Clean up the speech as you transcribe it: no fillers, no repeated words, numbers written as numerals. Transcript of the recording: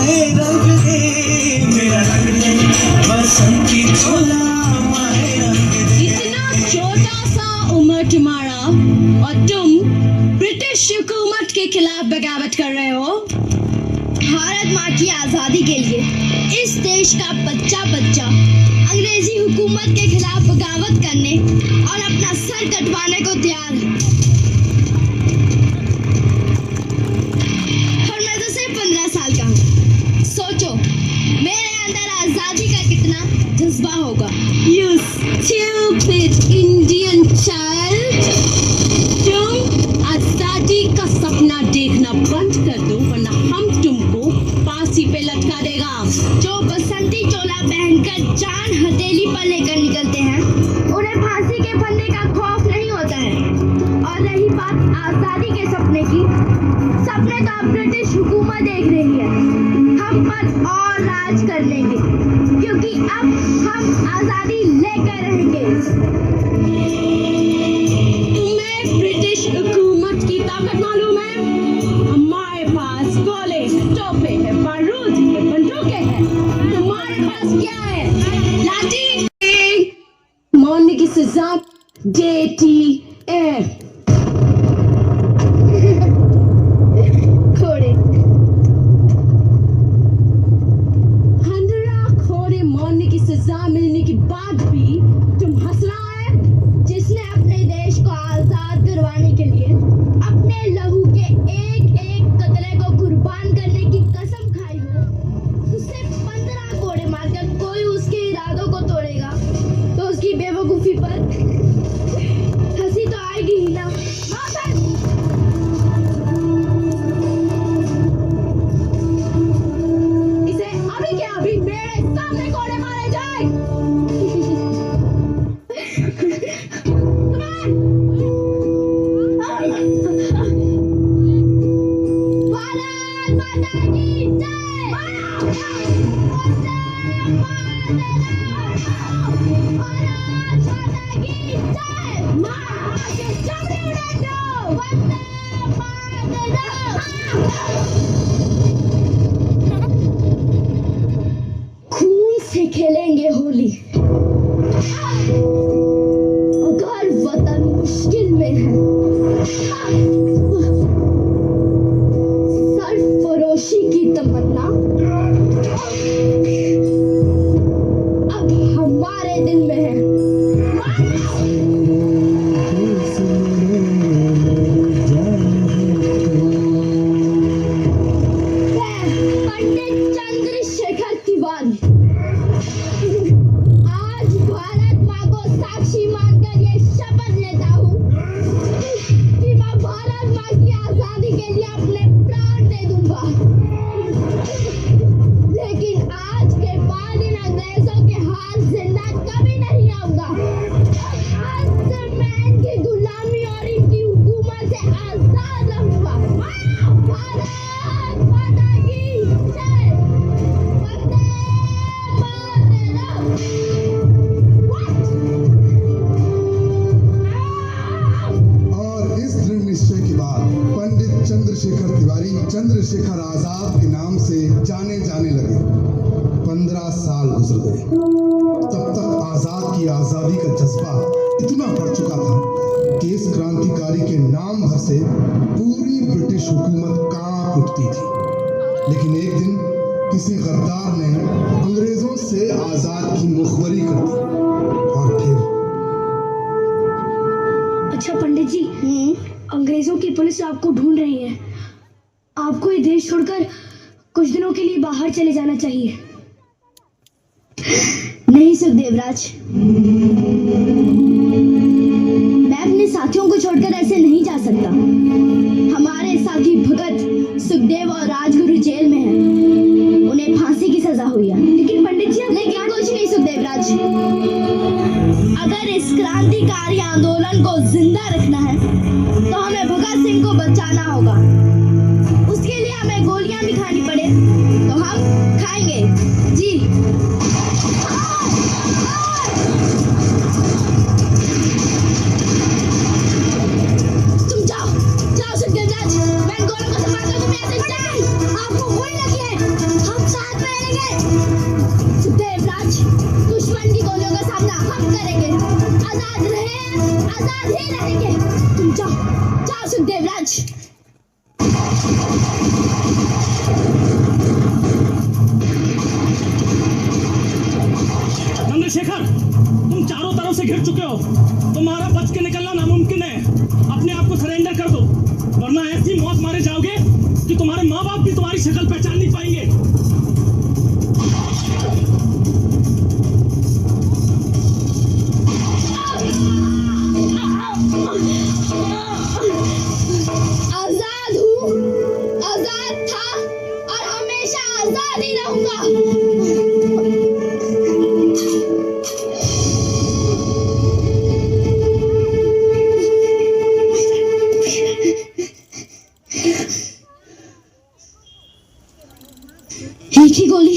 माए रंग दे, मेरा रंग दे बसंती चोला माए रंग दे। इतना छोटा सा उम्र तुम्हारा और तुम ब्रिटिश हुकूमत के खिलाफ बगावत कर रहे हो। भारत माँ की आज़ादी के लिए इस देश का बच्चा बच्चा अंग्रेजी हुकूमत के खिलाफ बगावत करने और अपना सर कटवाने को तैयार है। और मैं तो सिर्फ 15 साल का हूँ। सोचो मेरे अंदर आज़ादी का कितना जज्बा होगा। You stupid Indian child! तुम आजादी का सपना देखना बंद कर दो वरना हम तुमको फांसी पे लटका देगा। जो बसंती चोला पहनकर जान हथेली पर लेकर निकलते हैं उन्हें फांसी के फंदे का खौफ नहीं होता है। और रही बात आज़ादी के सपने की, सपने तो अब ब्रिटिश हुकूमत देख रही है। हम पर और राज कर लेंगे क्योंकि अब हम आज़ादी लेकर रहेंगे। तुम्हें ब्रिटिश हुकूमत की ताकत मालूम है? हमारे पास गोले, तोपे है, बारूद है, बंदूकें हैं। तुम्हारे पास क्या है? लाठी? मरने की सजा देती है। घोड़े घोड़े मरने की सजा मिलने के बाद भी तुम हंस रहा है। जिसने अपने देश को आजाद करवाने के लिए अपने लहू के एक एक कतरे को कुर्बान करने की कसम खाई हो, उससे 15 कोड़े मारकर कोई उसके इरादों को तोड़ेगा तो उसकी बेवकूफी पर हंसी तो आएगी ही ना। इसे अभी के अभी मेरे सामने कोड़े मारे जाए। भारत माता की जय। भारत माता की जय। माँ के चमड़े उड़ा दो। वंदे खून से खेलेंगे होली। अगर वतन मुश्किल में है, सरफरोशी की तमन्ना अब हमारे दिल में है। पंडित चंद्रशेखर तिवारी आज भारत माँ को साक्षी मानकर ये शपथ लेता हूँ कि मैं भारत माँ की आजादी के लिए अपने प्राण दे दूंगा। लेकिन आज के बाद इन अंग्रेजों के हाथ जिंदा कभी नहीं आऊंगा। आज से मैं इनकी गुलामी और इनकी हुकूमत से आजाद रहूंगा। भारत माता की जय। वंदे मातरम। और इस दृढ़ निश्चय के बाद पंडित चंद्रशेखर तिवारी चंद्रशेखर आजाद के नाम से जाने जाने लगे। 15 साल गुजर गए। तब तक आजाद की आजादी का जज्बा इतना बढ़ चुका था कि इस क्रांतिकारी के नाम भर से पूरी ब्रिटिश हुकूमत कांप उठती थी। लेकिन एक दिन किसी गद्दार ने अंग्रेजों से आजाद की मुखबरी कर दी और फिर अच्छा पंडित जी, अंग्रेजों की पुलिस आपको ढूंढ रही है। आपको ये देश छोड़कर कुछ दिनों के लिए बाहर चले जाना चाहिए। नहीं सुखदेवराज, मैं अपने साथियों को छोड़कर ऐसे नहीं जा सकता। हमारे साथी भगत, सुखदेव और राजगुरु जेल में हैं। उन्हें फांसी की सजा हुई है। लेकिन पंडित जी, लेकिन कुछ नहीं सुखदेवराज। अगर इस क्रांतिकारी आंदोलन को जिंदा रखना है तो हमें भगत सिंह को बचाना होगा। उसके लिए हमें गोलियां भी खानी पड़े तो हम खाएंगे। जी। तुम जाओ जाओ सुखदेवराज, मैं गोलों को संभालता हूं। तुम्हें ऐसे आपको गोली लगी है। जीत पाएंगे। आजाद हूँ, आजाद था और हमेशा आजाद ही रहूंगा। एक ही गोली